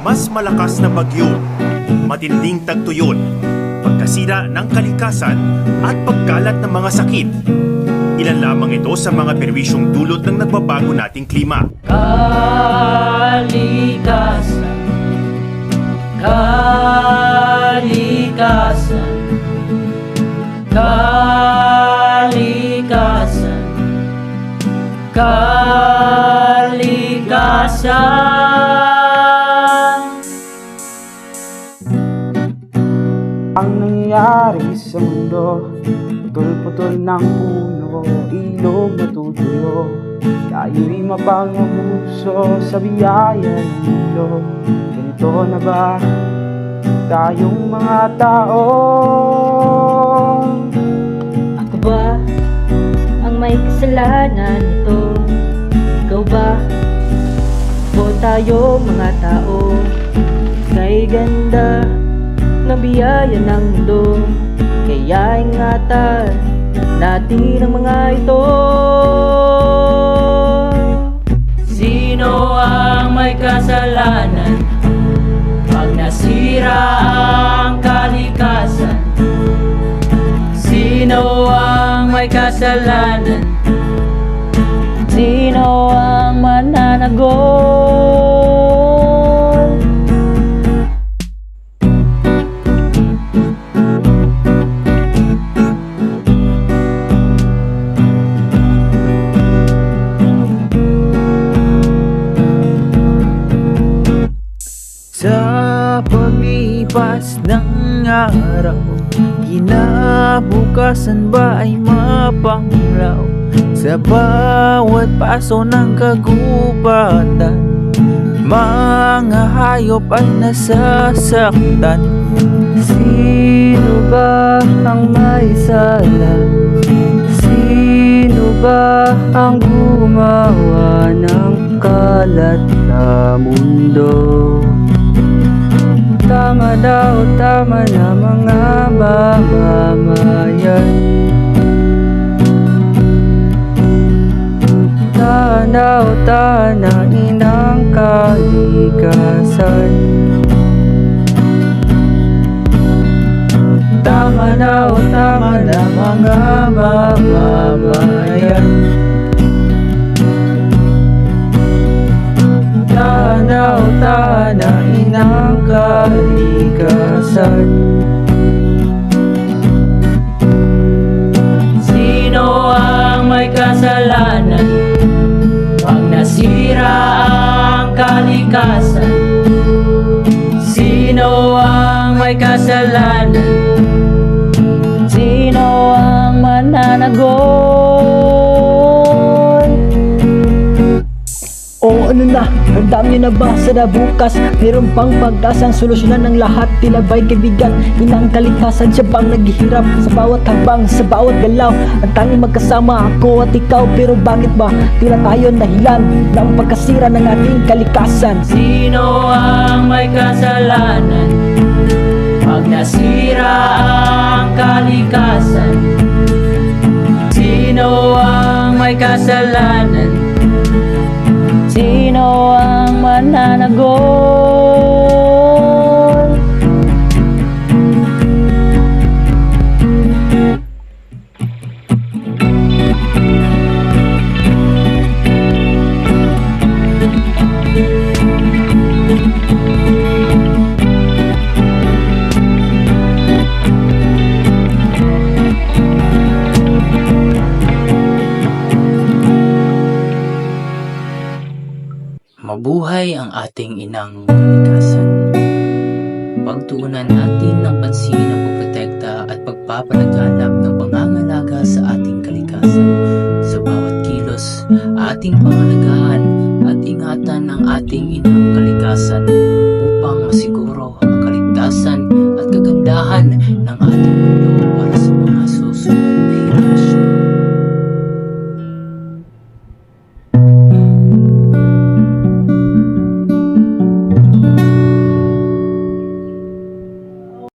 mas malakas na bagyo, matinding tagtuyot, pagkasira ng kalikasan at pagkalat ng mga sakit. Ilan lamang ito sa mga perwisyong dulot ng nagbabago nating klima. Kalikasan, kalikasan, kalikasan, kalikasan. Ang nangyayari sa mundo, putol-putol ng puno, ilog natutuyo. Tayo'y mapangabuso sa biyaya ng mundo. Ganito na ba tayong mga tao? Ako ba ang may kasalanan nito? Ikaw ba? O tayo mga tao? Kay ganda ng biyaya ng mundo, kaya ingatan natin ang mga ito. Sino ang may kasalanan pag nasira ang kalikasan? Sino ang may kasalanan? Sino ang mananagol? Sa paglipas ng araw, kinabukasan ba ay mapanglaw? Sa bawat paso ng kagubatan, mga hayop ay nasasaktan. Sino ba ang may sala? Sino ba ang gumawa ng kalat sa mundo? Tama daw, tama na mga mamamayan. Tanaw, tanain ang kalikasan. Tama daw, tama na mga mamamayan. Tanaw, tanain ang kalikasan. Sino ang may kasalanan pag nasira ang kalikasan? Sino ang may kasalanan? Sino ang mananagol? O ano na, handa nyo na ba sa nabukas? Meron pang pag-asang solusyonan ng lahat, tila ba'y kaibigan? Inang kalikasan siya bang naghihirap sa bawat habang, sa bawat galaw? Ang tanging magkasama ako at ikaw, pero bakit ba tila tayo dahilan ng pagkasira ng ating kalikasan? Sino ang may kasalanan pag nasira ang kalikasan? Sino ang may kasalanan? Sino ang mananagol? Mabuhay ang ating inang kalikasan. Pagtuunan natin ng pansin ang pagprotekta at pagpapalaganap ng pangangalaga sa ating kalikasan. Sa bawat kilos, ating pangalagaan at ingatan ang ating inang kalikasan upang masiguro